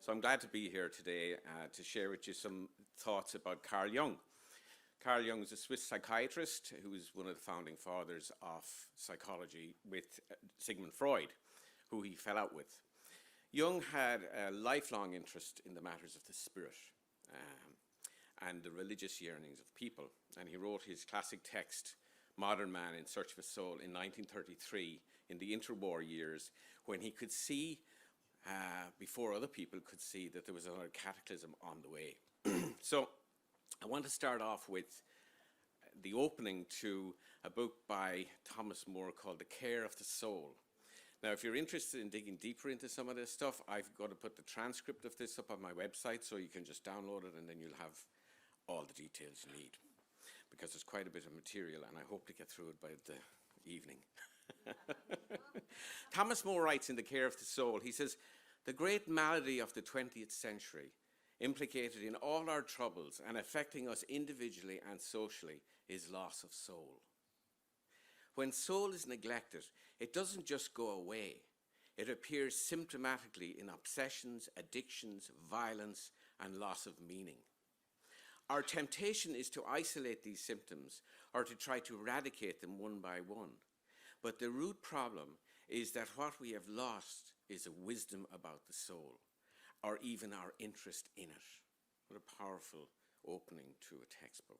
So I'm glad to be here today to share with you some thoughts about Carl Jung. Carl Jung is a Swiss psychiatrist who was one of the founding fathers of psychology with Sigmund Freud, who he fell out with. Jung had a lifelong interest in the matters of the spirit and the religious yearnings of people. And he wrote his classic text, Modern Man in Search of a Soul, in 1933, in the interwar years, when he could see, before other people could see, that there was another cataclysm on the way. So I want to start off with the opening to a book by Thomas More called The Care of the Soul. Now, if you're interested in digging deeper into some of this stuff, I've got to put the transcript of this up on my website, so you can just download it and then you'll have all the details you need, because there's quite a bit of material and I hope to get through it by the evening. Thomas More writes in The Care of the Soul, he says, "The great malady of the 20th century, implicated in all our troubles and affecting us individually and socially, is loss of soul. When soul is neglected, it doesn't just go away. It appears symptomatically in obsessions, addictions, violence, and loss of meaning. Our temptation is to isolate these symptoms or to try to eradicate them one by one. But the root problem is that what we have lost is a wisdom about the soul, or even our interest in it." What a powerful opening to a textbook.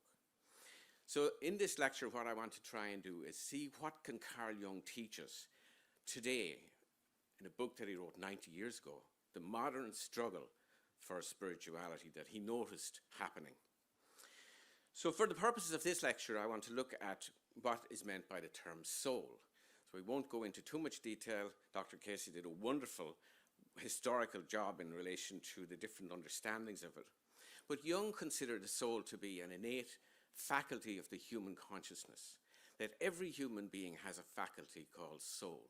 So in this lecture, what I want to try and do is see what can Carl Jung teach us today in a book that he wrote 90 years ago, the modern struggle for spirituality that he noticed happening. So for the purposes of this lecture, I want to look at what is meant by the term soul. So we won't go into too much detail. Dr. Casey did a wonderful historical job in relation to the different understandings of it. But Jung considered the soul to be an innate faculty of the human consciousness, that every human being has a faculty called soul.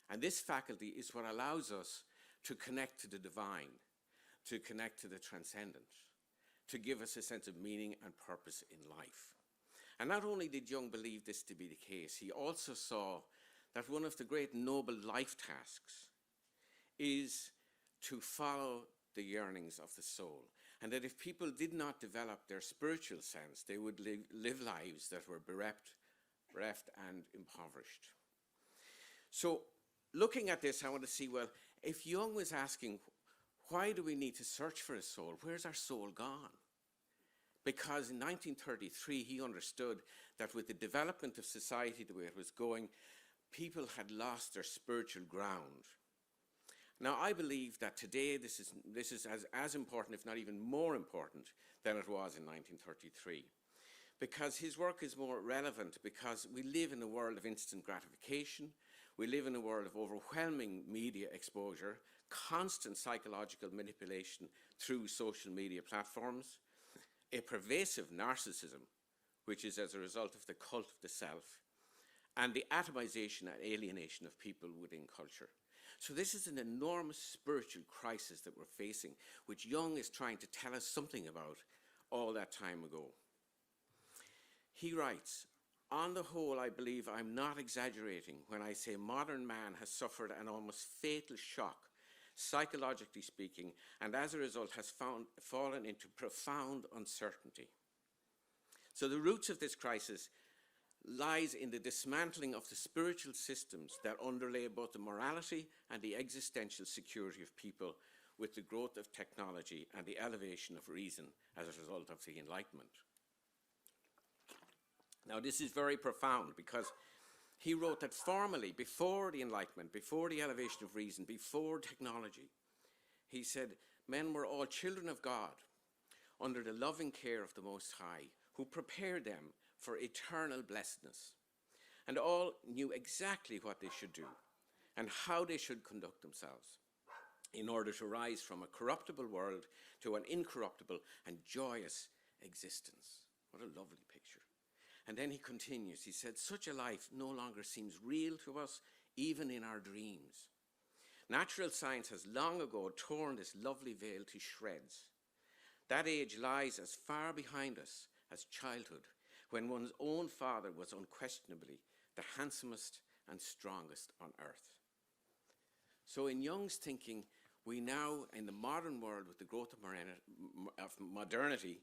And this faculty is what allows us to connect to the divine, to connect to the transcendent, to give us a sense of meaning and purpose in life. And not only did Jung believe this to be the case, he also saw that one of the great noble life tasks is to follow the yearnings of the soul. And that if people did not develop their spiritual sense, they would live lives that were bereft and impoverished. So looking at this, I want to see, well, if Jung was asking, why do we need to search for a soul? Where's our soul gone? Because in 1933, he understood that with the development of society the way it was going, people had lost their spiritual ground. Now, I believe that today this is as important, if not even more important, than it was in 1933. Because his work is more relevant, because we live in a world of instant gratification. We live in a world of overwhelming media exposure, constant psychological manipulation through social media platforms, a pervasive narcissism, which is as a result of the cult of the self, and the atomization and alienation of people within culture. So this is an enormous spiritual crisis that we're facing, which Jung is trying to tell us something about all that time ago. He writes, "On the whole, I believe I'm not exaggerating when I say modern man has suffered an almost fatal shock, psychologically speaking, and as a result has fallen into profound uncertainty. So the roots of this crisis lies in the dismantling of the spiritual systems that underlay both the morality and the existential security of people with the growth of technology and the elevation of reason as a result of the Enlightenment." Now, this is very profound, because he wrote that formally, before the Enlightenment, before the elevation of reason, before technology, he said, men were all children of God under the loving care of the Most High, who prepared them for eternal blessedness, and all knew exactly what they should do and how they should conduct themselves in order to rise from a corruptible world to an incorruptible and joyous existence. What a lovely picture. And then he continues, he said, "Such a life no longer seems real to us, even in our dreams. Natural science has long ago torn this lovely veil to shreds. That age lies as far behind us as childhood, when one's own father was unquestionably the handsomest and strongest on earth." So in Jung's thinking, we now, in the modern world, with the growth of modernity,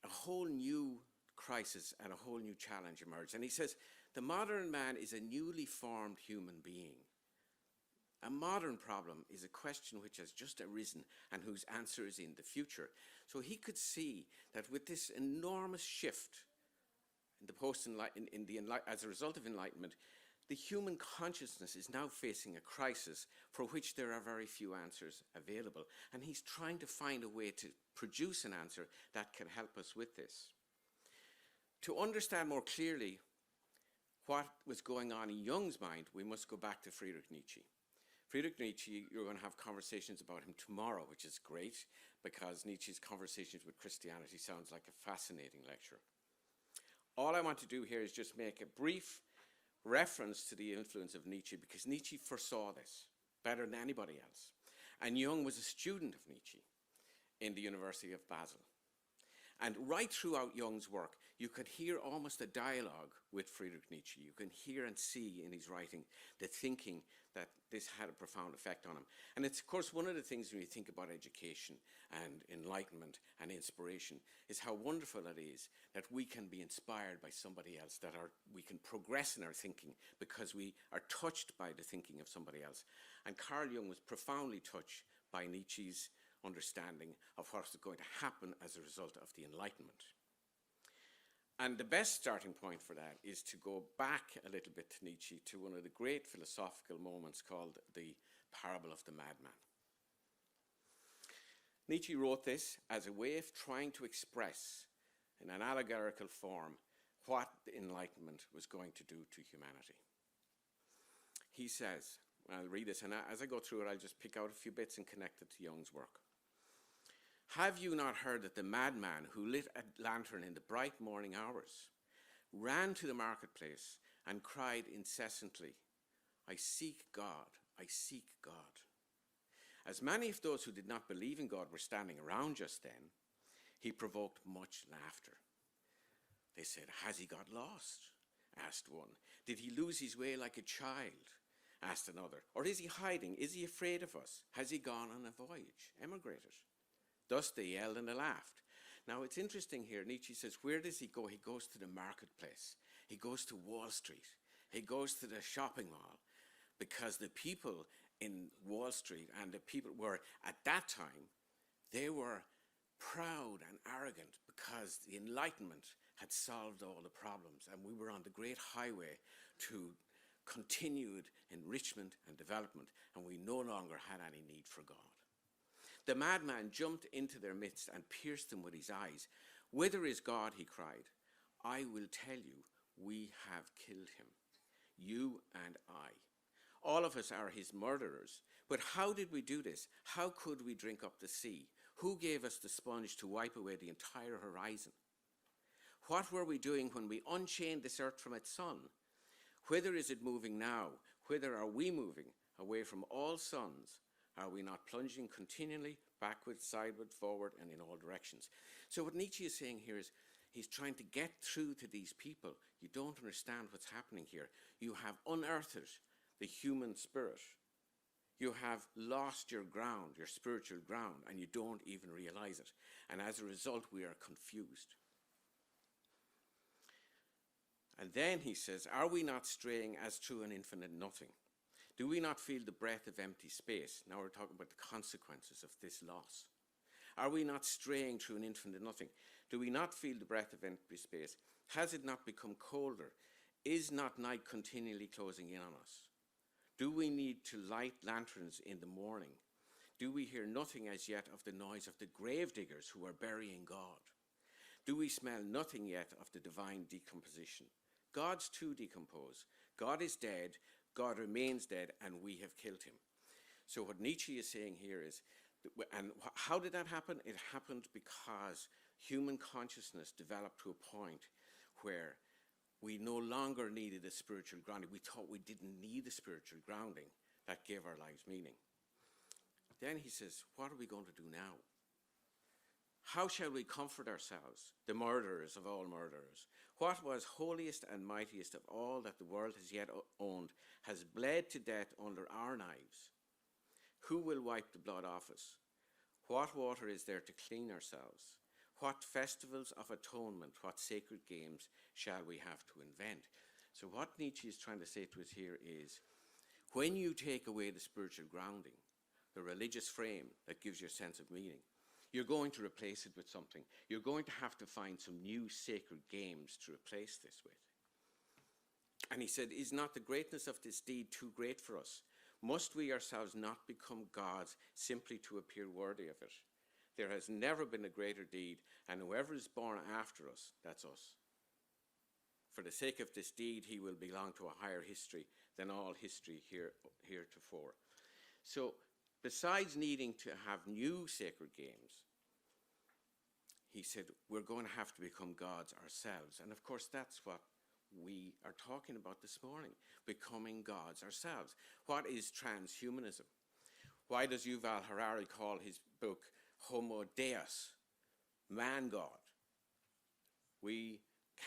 a whole new crisis and a whole new challenge emerged. And he says, the modern man is a newly formed human being. A modern problem is a question which has just arisen and whose answer is in the future. So he could see that with this enormous shift in the as a result of Enlightenment, the human consciousness is now facing a crisis for which there are very few answers available. And he's trying to find a way to produce an answer that can help us with this. To understand more clearly what was going on in Jung's mind, we must go back to Friedrich Nietzsche. Friedrich Nietzsche, you're going to have conversations about him tomorrow, which is great, because Nietzsche's Conversations with Christianity sounds like a fascinating lecture. All I want to do here is just make a brief reference to the influence of Nietzsche, because Nietzsche foresaw this better than anybody else. And Jung was a student of Nietzsche in the University of Basel. And right throughout Jung's work, you could hear almost a dialogue with Friedrich Nietzsche. You can hear and see in his writing the thinking that this had a profound effect on him. And it's, of course, one of the things when you think about education and enlightenment and inspiration is how wonderful it is that we can be inspired by somebody else, that we can progress in our thinking because we are touched by the thinking of somebody else. And Carl Jung was profoundly touched by Nietzsche's understanding of what was going to happen as a result of the Enlightenment. And the best starting point for that is to go back a little bit to Nietzsche, to one of the great philosophical moments called the parable of the madman. Nietzsche wrote this as a way of trying to express in an allegorical form what the Enlightenment was going to do to humanity. He says, and I'll read this, and as I go through it, I'll just pick out a few bits and connect it to Jung's work. Have you not heard that the madman who lit a lantern in the bright morning hours ran to the marketplace and cried incessantly, I seek God, I seek God. As many of those who did not believe in God were standing around just then, he provoked much laughter. They said, has he got lost? Asked one. Did he lose his way like a child? Asked another. Or is he hiding? Is he afraid of us? Has he gone on a voyage, emigrated? Thus they yelled and they laughed. Now it's interesting here, Nietzsche says, where does he go? He goes to the marketplace. He goes to Wall Street. He goes to the shopping mall. Because the people in Wall Street and the people were, at that time, they were proud and arrogant because the Enlightenment had solved all the problems. And we were on the great highway to continued enrichment and development, and we no longer had any need for God. The madman jumped into their midst and pierced them with his eyes. Whither is God, he cried. I will tell you, we have killed him, you and I. All of us are his murderers. But how did we do this? How could we drink up the sea? Who gave us the sponge to wipe away the entire horizon? What were we doing when we unchained this earth from its sun? Whither is it moving now? Whither are we moving? Away from all suns. Are we not plunging continually backward, sideward, forward, and in all directions? So what Nietzsche is saying here is he's trying to get through to these people. You don't understand what's happening here. You have unearthed the human spirit. You have lost your ground, your spiritual ground, and you don't even realize it. And as a result, we are confused. And then he says, are we not straying as through an infinite nothing? Do we not feel the breath of empty space? Now we're talking about the consequences of this loss. Are we not straying through an infinite nothing? Do we not feel the breath of empty space? Has it not become colder? Is not night continually closing in on us? Do we need to light lanterns in the morning? Do we hear nothing as yet of the noise of the grave diggers who are burying God? Do we smell nothing yet of the divine decomposition? Gods too decompose. God is dead, God remains dead, and we have killed him. So what Nietzsche is saying here is, and how did that happen? It happened because human consciousness developed to a point where we no longer needed a spiritual grounding. We thought we didn't need a spiritual grounding that gave our lives meaning. Then he says, what are we going to do now? How shall we comfort ourselves, the murderers of all murderers? What was holiest and mightiest of all that the world has yet owned has bled to death under our knives. Who will wipe the blood off us? What water is there to clean ourselves? What festivals of atonement, what sacred games shall we have to invent? So what Nietzsche is trying to say to us here is, when you take away the spiritual grounding, the religious frame that gives you a sense of meaning, you're going to replace it with something. You're going to have to find some new sacred games to replace this with. And he said, is not the greatness of this deed too great for us? Must we ourselves not become gods simply to appear worthy of it? There has never been a greater deed, and whoever is born after us, that's us. For the sake of this deed, he will belong to a higher history than all history heretofore. So, besides needing to have new sacred games, he said, we're going to have to become gods ourselves. And of course, that's what we are talking about this morning, becoming gods ourselves. What is transhumanism? Why does Yuval Harari call his book Homo Deus, man-God? We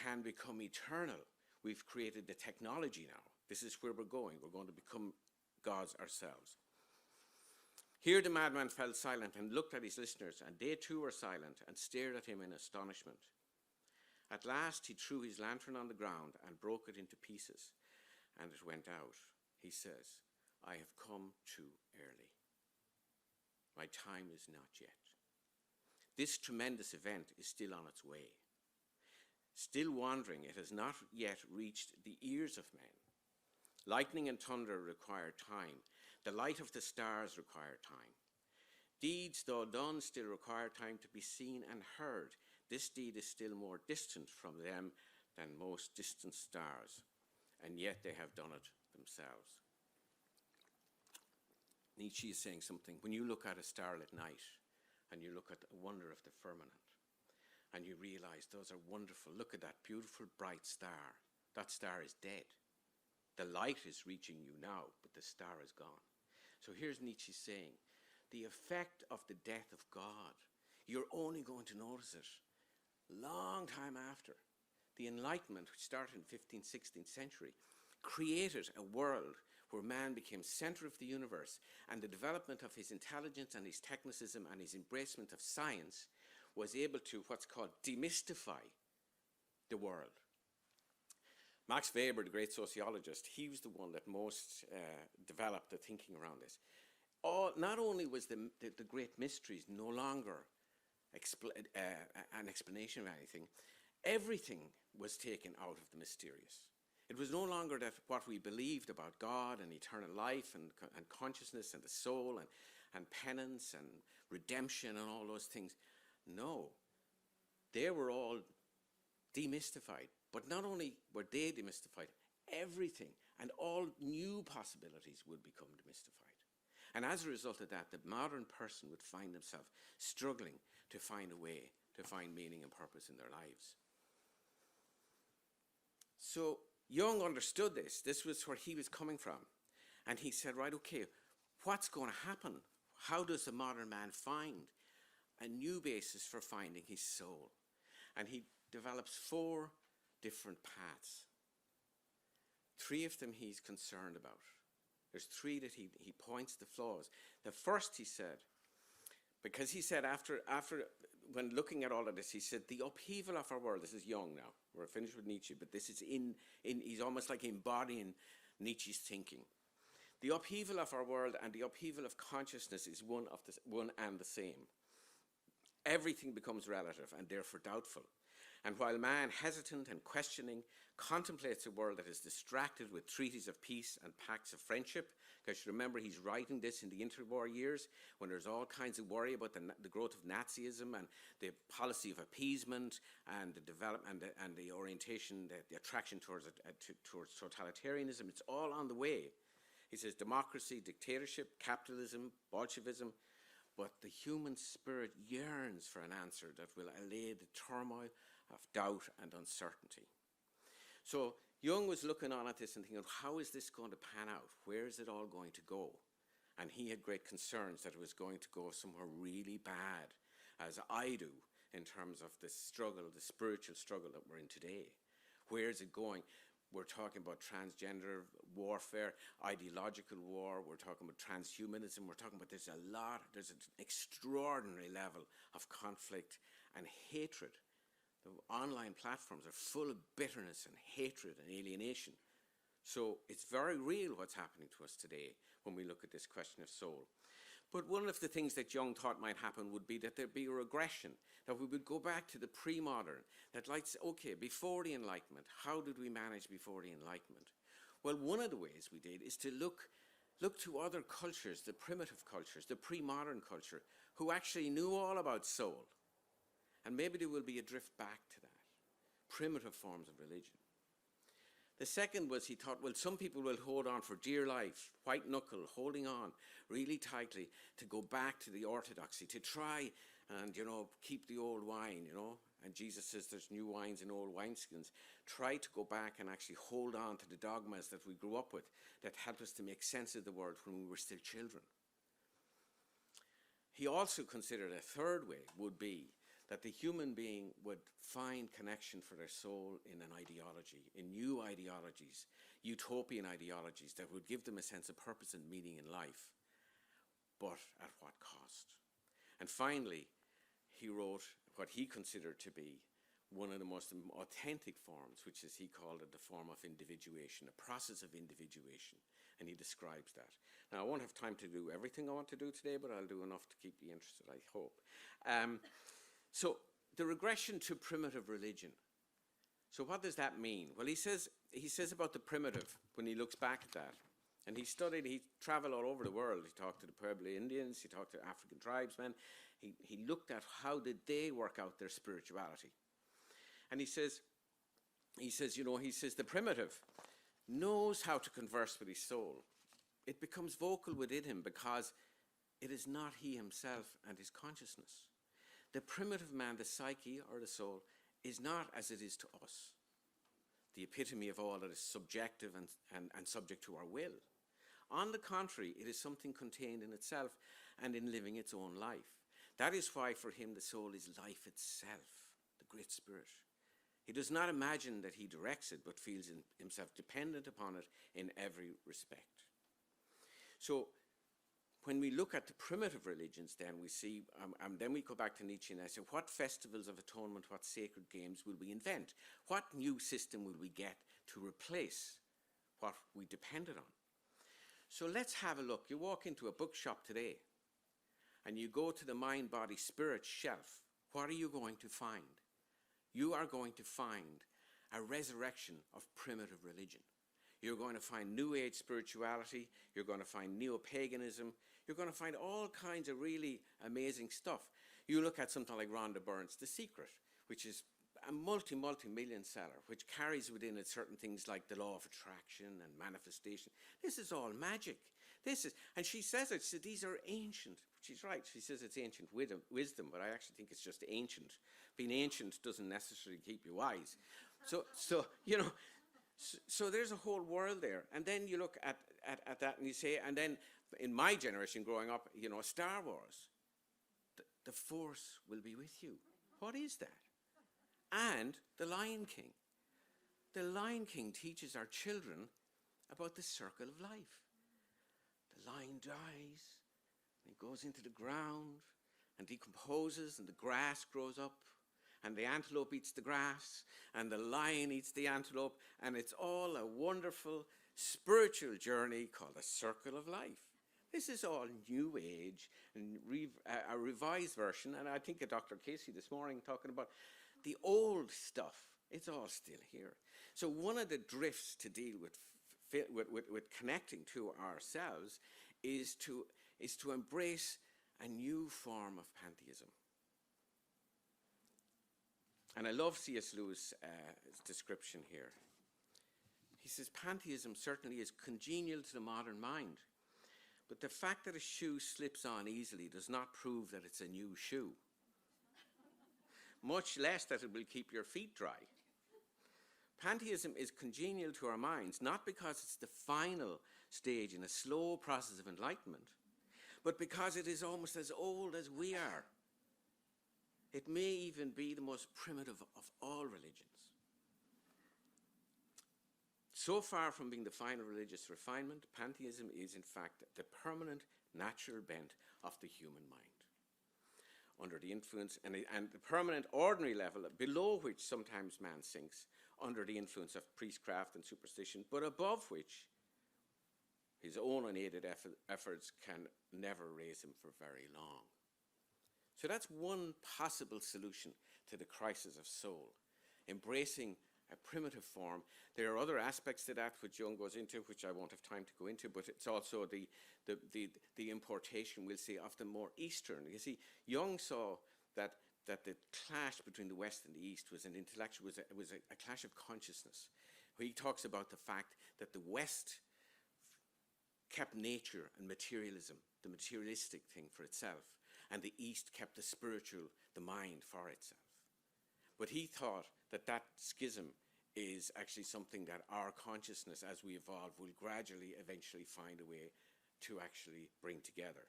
can become eternal. We've created the technology now. This is where we're going. We're going to become gods ourselves. Here the madman fell silent and looked at his listeners, and they too were silent and stared at him in astonishment. At last he threw his lantern on the ground and broke it into pieces, and it went out. He says, I have come too early. My time is not yet. This tremendous event is still on its way. Still wandering, it has not yet reached the ears of men. Lightning and thunder require time. The light of the stars require time. Deeds, though done, still require time to be seen and heard. This deed is still more distant from them than most distant stars, and yet they have done it themselves. Nietzsche is saying something. When you look at a starlit night, and you look at the wonder of the firmament, and you realize those are wonderful. Look at that beautiful bright star. That star is dead. The light is reaching you now, but the star is gone. So here's Nietzsche saying, the effect of the death of God, you're only going to notice it long time after. The Enlightenment, which started in the 15th, 16th century, created a world where man became center of the universe, and the development of his intelligence and his technicism and his embracement of science was able to, what's called, demystify the world. Max Weber, the great sociologist, he was the one that most developed the thinking around this. Not only was the great mysteries no longer an explanation of anything, everything was taken out of the mysterious. It was no longer that what we believed about God and eternal life and consciousness and the soul and penance and redemption and all those things. No, they were all demystified. But not only were they demystified, everything and all new possibilities would become demystified. And as a result of that, the modern person would find themselves struggling to find a way to find meaning and purpose in their lives. So Jung understood this. This was where he was coming from. And he said, right, okay, what's going to happen? How does the modern man find a new basis for finding his soul? And he develops 4 different paths. 3 of them he's concerned about. There's 3 that he points the flaws. The first, he said, because he said after when looking at all of this, he said the upheaval of our world, this is Jung now, we're finished with Nietzsche, but this is he's almost like embodying Nietzsche's thinking. The upheaval of our world and the upheaval of consciousness is one and the same. Everything becomes relative and therefore doubtful. And while man, hesitant and questioning, contemplates a world that is distracted with treaties of peace and pacts of friendship, because you remember he's writing this in the interwar years when there's all kinds of worry about the growth of Nazism and the policy of appeasement and the development and the orientation, the attraction towards totalitarianism. It's all on the way. He says democracy, dictatorship, capitalism, Bolshevism, but the human spirit yearns for an answer that will allay the turmoil of doubt and uncertainty. So Jung was looking on at this and thinking, how is this going to pan out? Where is it all going to go? And he had great concerns that it was going to go somewhere really bad, as I do, in terms of the struggle, the spiritual struggle that we're in today. Where is it going? We're talking about transgender warfare, ideological war. We're talking about transhumanism. We're talking about there's an extraordinary level of conflict and hatred. The online platforms are full of bitterness and hatred and alienation. So it's very real what's happening to us today when we look at this question of soul. But one of the things that Jung thought might happen would be that there'd be a regression, that we would go back to the pre-modern, that like, okay, before the Enlightenment, how did we manage before the Enlightenment? Well, one of the ways we did is to look to other cultures, the primitive cultures, the pre-modern culture, who actually knew all about soul. And maybe there will be a drift back to that, primitive forms of religion. The second was he thought, well, some people will hold on for dear life, white knuckle, holding on really tightly to go back to the orthodoxy, to try and, keep the old wine, And Jesus says there's new wines in old wineskins. Try to go back and actually hold on to the dogmas that we grew up with that helped us to make sense of the world when we were still children. He also considered a third way would be that the human being would find connection for their soul in an ideology, in new ideologies, utopian ideologies that would give them a sense of purpose and meaning in life, but at what cost? And finally, he wrote what he considered to be one of the most authentic forms, which is, he called it the form of individuation, a process of individuation, and he describes that. Now, I won't have time to do everything I want to do today, but I'll do enough to keep you interested, I hope. So the regression to primitive religion. So what does that mean? Well, he says about the primitive when he looks back at that. And he traveled all over the world. He talked to the Pueblo Indians, he talked to African tribesmen. He looked at how did they work out their spirituality. And he says the primitive knows how to converse with his soul. It becomes vocal within him because it is not he himself and his consciousness. The primitive man, the psyche or the soul, is not as it is to us, the epitome of all that is subjective and subject to our will. On the contrary, it is something contained in itself and in living its own life. That is why for him the soul is life itself, the great spirit. He does not imagine that he directs it, but feels himself dependent upon it in every respect. So when we look at the primitive religions, then we see, then we go back to Nietzsche and I say, what festivals of atonement, what sacred games will we invent? What new system will we get to replace what we depended on? So let's have a look. You walk into a bookshop today and you go to the mind, body, spirit shelf. What are you going to find? You are going to find a resurrection of primitive religion. You're going to find New Age spirituality. You're going to find neo-paganism. You're going to find all kinds of really amazing stuff. You look at something like Rhonda Byrne's The Secret, which is a multi-million seller, which carries within it certain things like the law of attraction and manifestation. This is all magic. And she says it, she says, these are ancient. She's right, she says it's ancient wisdom, but I actually think it's just ancient. Being ancient doesn't necessarily keep you wise. So there's a whole world there. And then you look at that and you say, and then in my generation growing up, Star Wars, the Force will be with you. What is that? And The Lion King. The Lion King teaches our children about the circle of life. The lion dies, and he goes into the ground and decomposes, and the grass grows up, and the antelope eats the grass, and the lion eats the antelope, and it's all a wonderful spiritual journey called a circle of life. This is all New Age, and a revised version, and I think of Dr. Casey this morning talking about the old stuff. It's all still here. So one of the drifts to deal with connecting to ourselves is to embrace a new form of pantheism. And I love C.S. Lewis' description here. He says, pantheism certainly is congenial to the modern mind, but the fact that a shoe slips on easily does not prove that it's a new shoe, much less that it will keep your feet dry. Pantheism is congenial to our minds, not because it's the final stage in a slow process of enlightenment, but because it is almost as old as we are. It may even be the most primitive of all religions. So far from being the final religious refinement, pantheism is in fact the permanent natural bent of the human mind, under the influence and the permanent ordinary level below which sometimes man sinks under the influence of priestcraft and superstition, but above which his own unaided efforts can never raise him for very long. So that's one possible solution to the crisis of soul, embracing a primitive form. There are other aspects to that which Jung goes into, which I won't have time to go into, but it's also the importation, we'll say, of the more Eastern. You see, Jung saw that the clash between the West and the East was an intellectual, was a clash of consciousness. He talks about the fact that the West kept nature and materialism, the materialistic thing, for itself, and the East kept the spiritual, the mind, for itself. But he thought that that schism is actually something that our consciousness, as we evolve, will gradually, eventually find a way to actually bring together.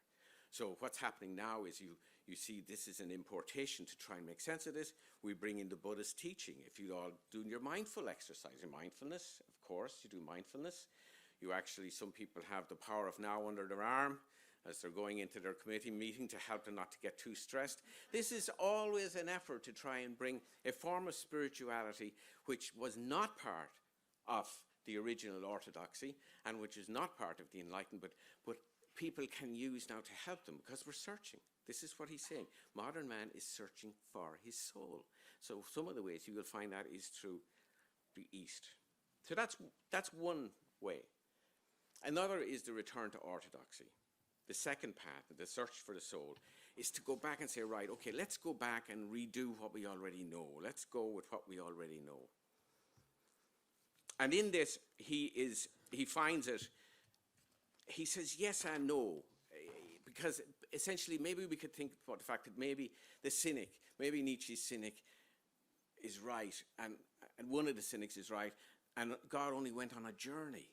So what's happening now is you see this is an importation to try and make sense of this. We bring in the Buddhist teaching. If you all do your mindful exercise, your mindfulness, of course, you do mindfulness. You actually, some people have the power of now under their arm as they're going into their committee meeting to help them not to get too stressed. This is always an effort to try and bring a form of spirituality which was not part of the original orthodoxy and which is not part of the Enlightenment, but people can use now to help them because we're searching. This is what he's saying. Modern man is searching for his soul. So some of the ways you will find that is through the East. So that's one way. Another is the return to orthodoxy. The second path, the search for the soul, is to go back and say, right, okay, let's go back and redo what we already know. Let's go with what we already know. And in this, he finds it, he says yes and no, because essentially maybe we could think about the fact that maybe the cynic, maybe Nietzsche's cynic is right, and one of the cynics is right, and God only went on a journey.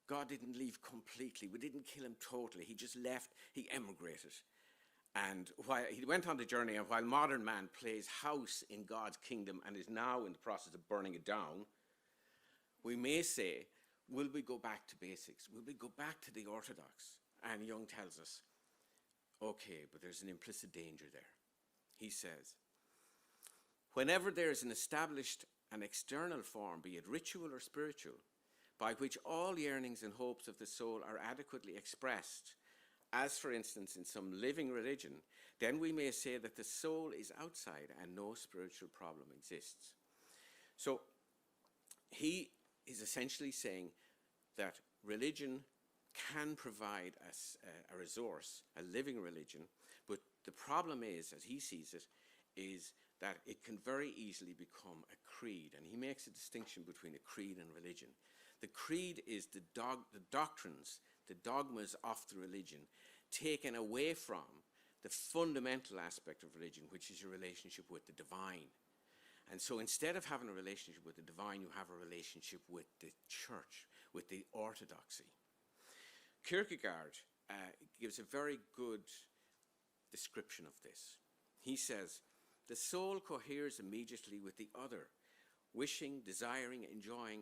God didn't leave completely. We didn't kill him totally. He just left. He emigrated. And while he went on the journey, and while modern man plays house in God's kingdom and is now in the process of burning it down, we may say, will we go back to basics? Will we go back to the orthodox? And Jung tells us, okay, but there's an implicit danger there. He says, whenever there is an established and external form, be it ritual or spiritual, by which all yearnings and hopes of the soul are adequately expressed, as for instance in some living religion, then we may say that the soul is outside and no spiritual problem exists. So he is essentially saying that religion can provide us a resource, a living religion, but the problem is, as he sees it, is that it can very easily become a creed. And he makes a distinction between a creed and religion. The creed is the doctrines, the dogmas of the religion, taken away from the fundamental aspect of religion, which is your relationship with the divine. And so instead of having a relationship with the divine, you have a relationship with the church, with the orthodoxy. Kierkegaard gives a very good description of this. He says, the soul coheres immediately with the other, wishing, desiring, enjoying,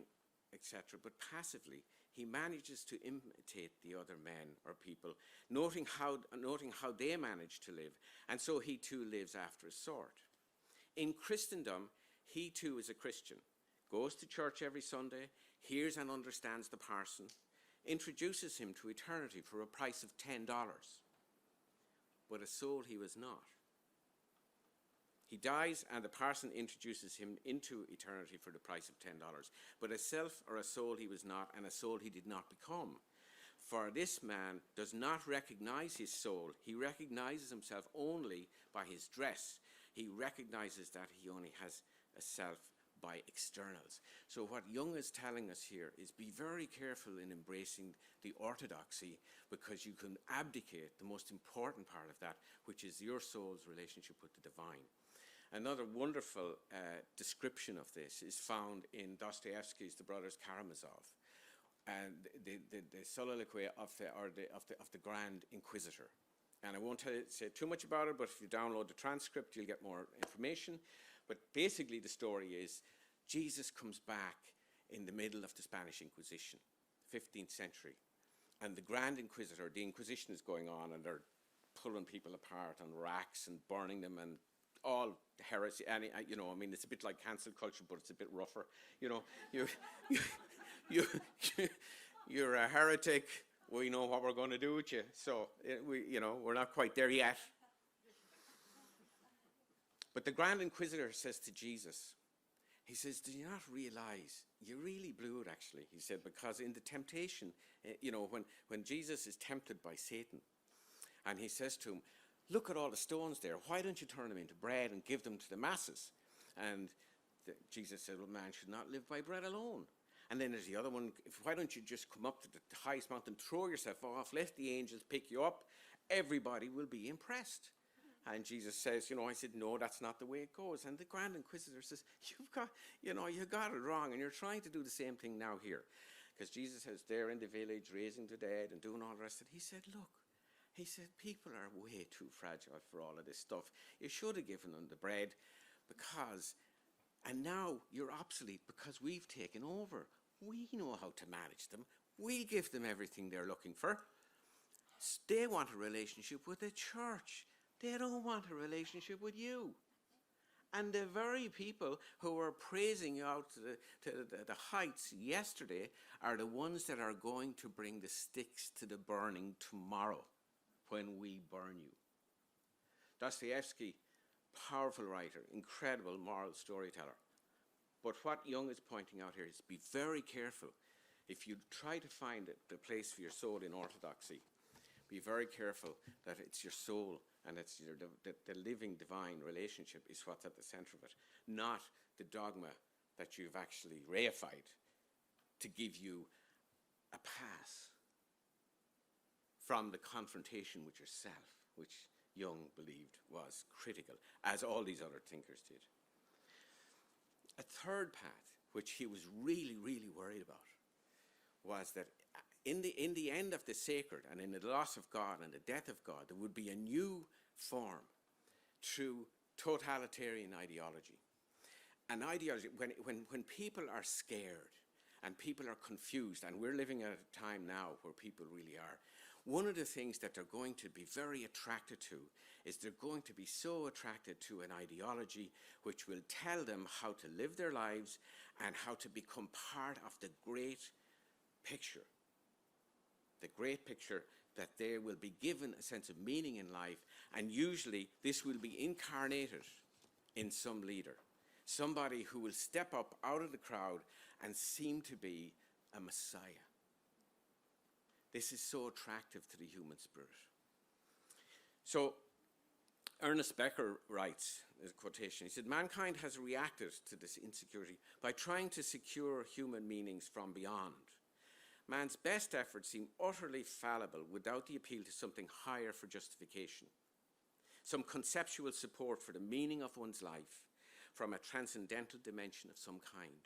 etc., but passively he manages to imitate the other men or people, noting how they manage to live, and so he too lives after a sort. In Christendom, he too is a Christian, goes to church every Sunday, hears and understands the parson, introduces him to eternity for a price of $10, but a soul he was not. He dies and the parson introduces him into eternity for the price of $10. But a self or a soul he was not, and a soul he did not become. For this man does not recognize his soul. He recognizes himself only by his dress. He recognizes that he only has a self by externals. So what Jung is telling us here is be very careful in embracing the orthodoxy, because you can abdicate the most important part of that, which is your soul's relationship with the divine. Another wonderful description of this is found in Dostoevsky's The Brothers Karamazov, and the soliloquy of the Grand Inquisitor. And I won't say too much about it, but if you download the transcript, you'll get more information. But basically, the story is Jesus comes back in the middle of the Spanish Inquisition, 15th century. And the Grand Inquisitor, the Inquisition is going on, and they're pulling people apart on racks and burning them, and all heresy. And you know, I mean, it's a bit like cancel culture, but it's a bit rougher. You know, you you're a heretic. We know what we're going to do with you. So we're not quite there yet. But the Grand Inquisitor says to Jesus, he says, "Do you not realize you really blew it?" Actually, he said, because in the temptation, when Jesus is tempted by Satan, and he says to him, "Look at all the stones there. Why don't you turn them into bread and give them to the masses?" And Jesus said, "Well, man should not live by bread alone." And then there's the other one, "Why don't you just come up to the highest mountain, throw yourself off, let the angels pick you up, everybody will be impressed." And Jesus says, I said, "No, that's not the way it goes." And the Grand Inquisitor says, you got it wrong, and you're trying to do the same thing now here. Because Jesus is there in the village, raising the dead and doing all the rest of it. He said, "Look," he said, "people are way too fragile for all of this stuff. You should have given them the bread and now you're obsolete because we've taken over. We know how to manage them. We give them everything they're looking for. They want a relationship with the church. They don't want a relationship with you." And the very people who were praising you out to the heights yesterday are the ones that are going to bring the sticks to the burning tomorrow when we burn you. Dostoevsky, powerful writer, incredible moral storyteller. But what Jung is pointing out here is be very careful. If you try to find the place for your soul in orthodoxy, be very careful that it's your soul and it's the living divine relationship is what's at the center of it, not the dogma that you've actually reified to give you a pass from the confrontation with yourself, which Jung believed was critical, as all these other thinkers did. A third path, which he was really, really worried about, was that in the end of the sacred and in the loss of God and the death of God, there would be a new form through totalitarian ideology. An ideology, when people are scared and people are confused, and we're living at a time now where people really are, one of the things that they're going to be very attracted to is they're going to be so attracted to an ideology which will tell them how to live their lives and how to become part of the great picture. The great picture that they will be given a sense of meaning in life, and usually this will be incarnated in some leader. Somebody who will step up out of the crowd and seem to be a Messiah. This is so attractive to the human spirit. So Ernest Becker writes, there's a quotation, he said, "Mankind has reacted to this insecurity by trying to secure human meanings from beyond. Man's best efforts seem utterly fallible without the appeal to something higher for justification, some conceptual support for the meaning of one's life from a transcendental dimension of some kind.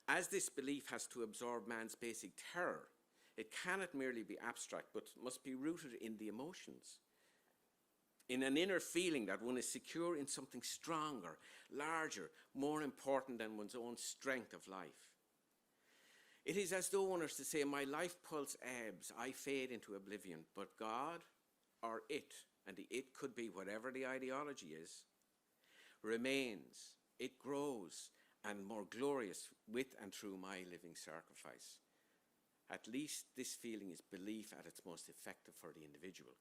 As this belief has to absorb man's basic terror, it cannot merely be abstract, but must be rooted in the emotions, in an inner feeling that one is secure in something stronger, larger, more important than one's own strength of life. It is as though one is to say, my life pulse ebbs, I fade into oblivion, but God, or it, and the it could be whatever the ideology is, remains, it grows, and more glorious with and through my living sacrifice. At least this feeling is belief at its most effective for the individual."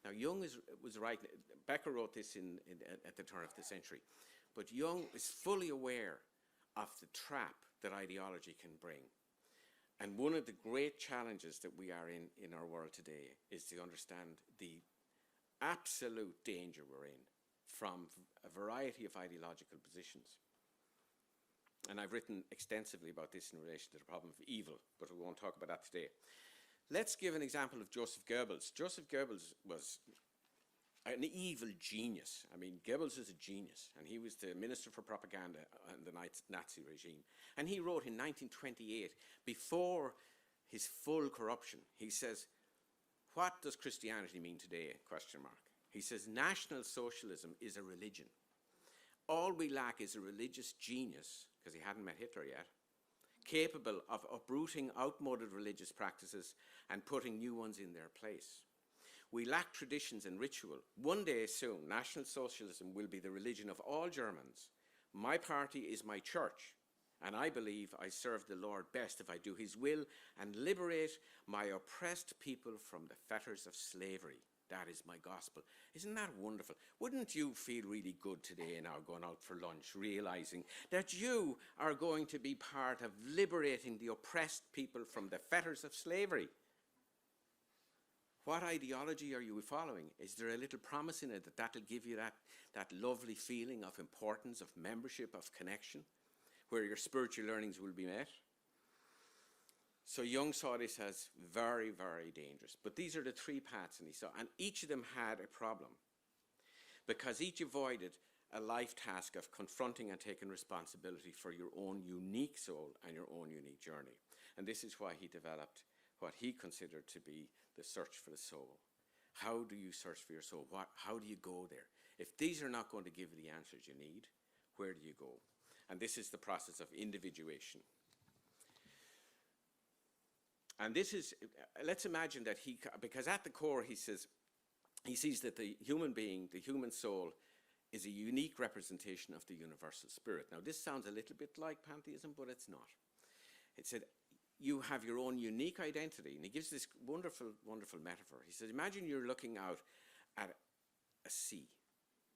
Now, Jung was right. Becker wrote this at the turn of the century. But Jung is fully aware of the trap that ideology can bring. And one of the great challenges that we are in our world today is to understand the absolute danger we're in from a variety of ideological positions. And I've written extensively about this in relation to the problem of evil, but we won't talk about that today. Let's give an example of Joseph Goebbels. Joseph Goebbels was an evil genius. I mean, Goebbels is a genius, and he was the Minister for Propaganda in the Nazi regime. And he wrote in 1928, before his full corruption, he says, "What does Christianity mean today?" ? He says, "National Socialism is a religion. All we lack is a religious genius," because he hadn't met Hitler yet, capable of uprooting outmoded religious practices and putting new ones in their place. We lack traditions and ritual. One day soon, National Socialism will be the religion of all Germans. My party is my church, and I believe I serve the Lord best if I do his will and liberate my oppressed people from the fetters of slavery. That is my gospel. Isn't that wonderful? Wouldn't you feel really good today now going out for lunch, realizing that you are going to be part of liberating the oppressed people from the fetters of slavery? What ideology are you following? Is there a little promise in it that that'll give you that lovely feeling of importance, of membership, of connection, where your spiritual learnings will be met? So Jung saw this as very, very dangerous. But these are the three paths, and he saw, and each of them had a problem, because each avoided a life task of confronting and taking responsibility for your own unique soul and your own unique journey. And this is why he developed what he considered to be the search for the soul. How do you search for your soul? How do you go there? If these are not going to give you the answers you need, where do you go? And this is the process of individuation. And this is, let's imagine that because at the core he says, he sees that the human being, the human soul, is a unique representation of the universal spirit. Now this sounds a little bit like pantheism, but it's not. It said, you have your own unique identity. And he gives this wonderful, wonderful metaphor. He says, imagine you're looking out at a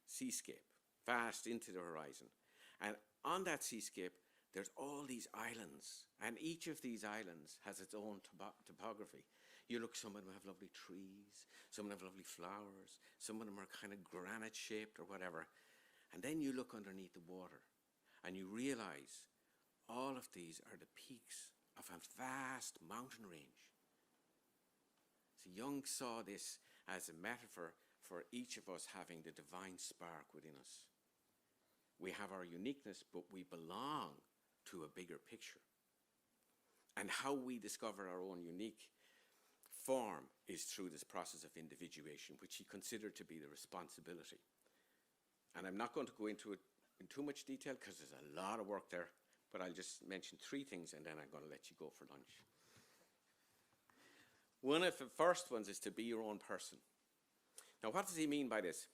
seascape, vast into the horizon. And on that seascape, there's all these islands, and each of these islands has its own topography. You look, some of them have lovely trees, some of them have lovely flowers, some of them are kind of granite-shaped or whatever. And then you look underneath the water, and you realize all of these are the peaks of a vast mountain range. So Jung saw this as a metaphor for each of us having the divine spark within us. We have our uniqueness, but we belong to a bigger picture. And how we discover our own unique form is through this process of individuation, which he considered to be the responsibility. And I'm not going to go into it in too much detail because there's a lot of work there, but I'll just mention three things and then I'm going to let you go for lunch. One of the first ones is to be your own person. Now, what does he mean by this?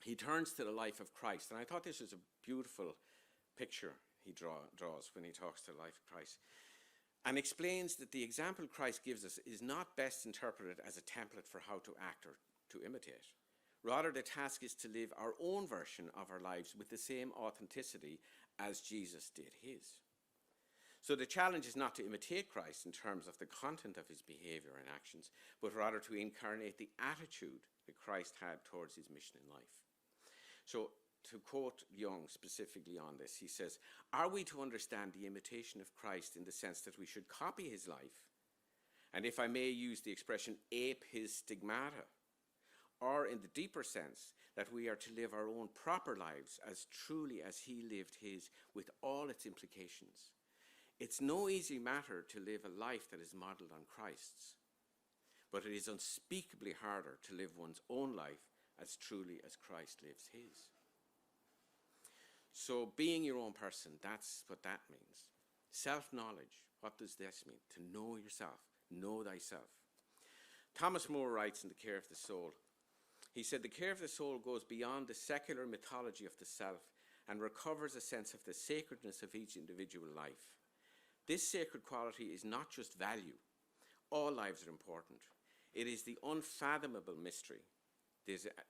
He turns to the life of Christ, and I thought this was a beautiful picture he draws when he talks to the life of Christ, and explains that the example Christ gives us is not best interpreted as a template for how to act or to imitate. Rather, the task is to live our own version of our lives with the same authenticity as Jesus did his. So the challenge is not to imitate Christ in terms of the content of his behavior and actions, but rather to incarnate the attitude that Christ had towards his mission in life. So to quote Jung specifically on this, he says, are we to understand the imitation of Christ in the sense that we should copy his life, and if I may use the expression, ape his stigmata, or in the deeper sense that we are to live our own proper lives as truly as he lived his, with all its implications? It's no easy matter to live a life that is modeled on Christ's, but it is unspeakably harder to live one's own life as truly as Christ lives his. So being your own person, that's what that means. Self-knowledge, what does this mean? To know yourself, know thyself. Thomas More writes in The Care of the Soul, he said, the care of the soul goes beyond the secular mythology of the self and recovers a sense of the sacredness of each individual life. This sacred quality is not just value. All lives are important. It is the unfathomable mystery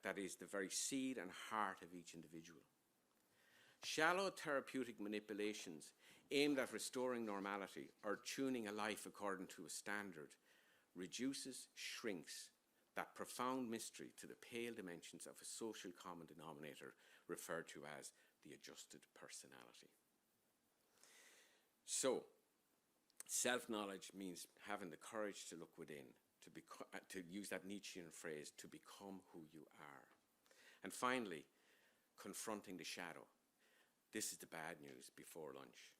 that is the very seed and heart of each individual. Shallow therapeutic manipulations aimed at restoring normality or tuning a life according to a standard reduces, shrinks that profound mystery to the pale dimensions of a social common denominator referred to as the adjusted personality. So, self-knowledge means having the courage to look within, to use that Nietzschean phrase, to become who you are. And finally, confronting the shadow. This is the bad news before lunch.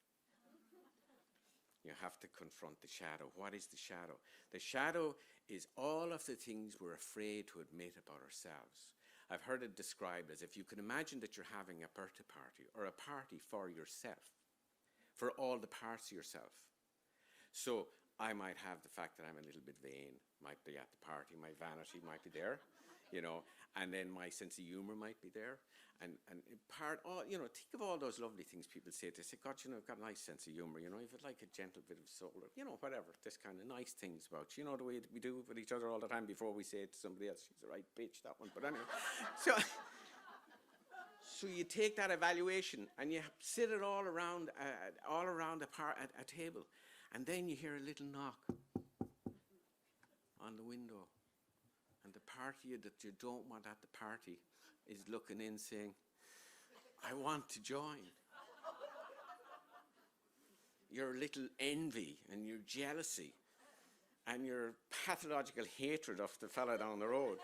You have to confront the shadow. What is the shadow? The shadow is all of the things we're afraid to admit about ourselves. I've heard it described as if you can imagine that you're having a birthday party or a party for yourself. for all the parts of yourself. So I might have the fact that I'm a little bit vain, might be at the party, my vanity might be there, and then my sense of humor might be there. And think of all those lovely things people say. They say, God, I've got a nice sense of humor, you've got like a gentle bit of soul, or, whatever, this kind of nice things about you, the way we do with each other all the time before we say it to somebody else. She's a right bitch, that one. But anyway, so you take that evaluation and you sit it all around a table, and then you hear a little knock on the window, and the party that you don't want at the party is looking in saying, I want to join. Your little envy and your jealousy and your pathological hatred of the fella down the road.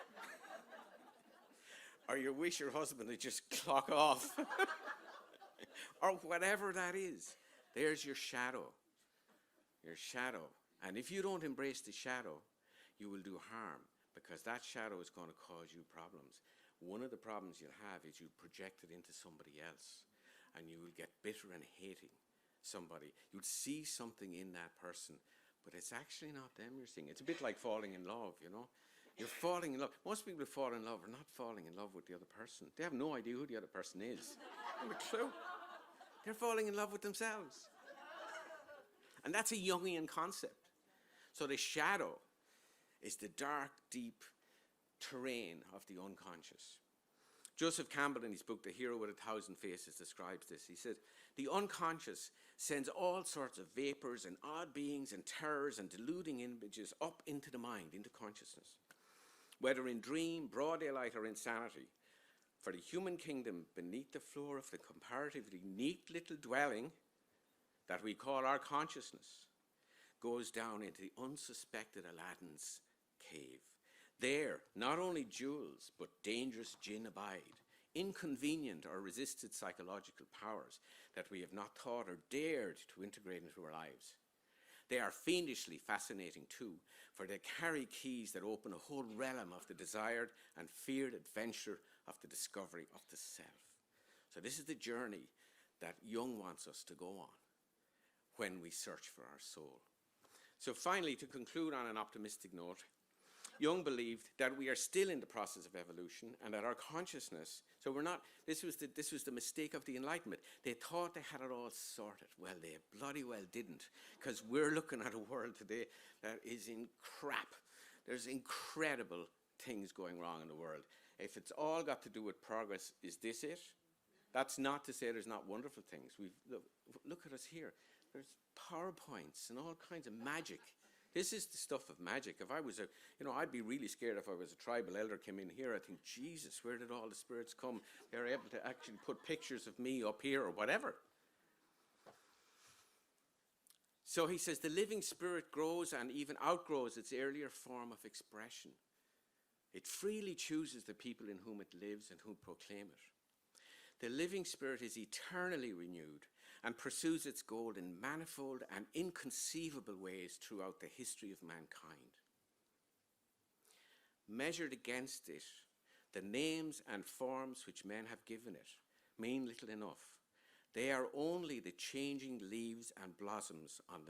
Or you wish your husband would just clock off. Or whatever that is. There's your shadow. Your shadow. And if you don't embrace the shadow, you will do harm, because that shadow is going to cause you problems. One of the problems you'll have is you project it into somebody else, and you will get bitter and hating somebody. You'll see something in that person, but it's actually not them you're seeing. It's a bit like falling in love, You're falling in love. Most people who fall in love are not falling in love with the other person. They have no idea who the other person is. They have a clue. They're falling in love with themselves. And that's a Jungian concept. So the shadow is the dark, deep terrain of the unconscious. Joseph Campbell, in his book, The Hero with 1,000 Faces, describes this. He says, the unconscious sends all sorts of vapors and odd beings and terrors and deluding images up into the mind, into consciousness. Whether in dream, broad daylight, or insanity, for the human kingdom beneath the floor of the comparatively neat little dwelling that we call our consciousness goes down into the unsuspected Aladdin's cave. There, not only jewels, but dangerous jinn abide, inconvenient or resisted psychological powers that we have not thought or dared to integrate into our lives. They are fiendishly fascinating too, for they carry keys that open a whole realm of the desired and feared adventure of the discovery of the self. So this is the journey that Jung wants us to go on when we search for our soul. So finally, to conclude on an optimistic note, Jung believed that we are still in the process of evolution, and that our consciousness, so we're not, this was the mistake of the Enlightenment. They thought they had it all sorted. Well, they bloody well didn't, because we're looking at a world today that is in crap. There's incredible things going wrong in the world. If it's all got to do with progress, is this it? That's not to say there's not wonderful things. Look at us here. There's PowerPoints and all kinds of magic. This is the stuff of magic. If I was I'd be really scared if I was a tribal elder came in here. I think, Jesus, where did all the spirits come? They're able to actually put pictures of me up here or whatever. So he says the living spirit grows and even outgrows its earlier form of expression. It freely chooses the people in whom it lives and who proclaim it. The living spirit is eternally renewed and pursues its goal in manifold and inconceivable ways throughout the history of mankind. Measured against it, the names and forms which men have given it mean little enough. They are only the changing leaves and blossoms on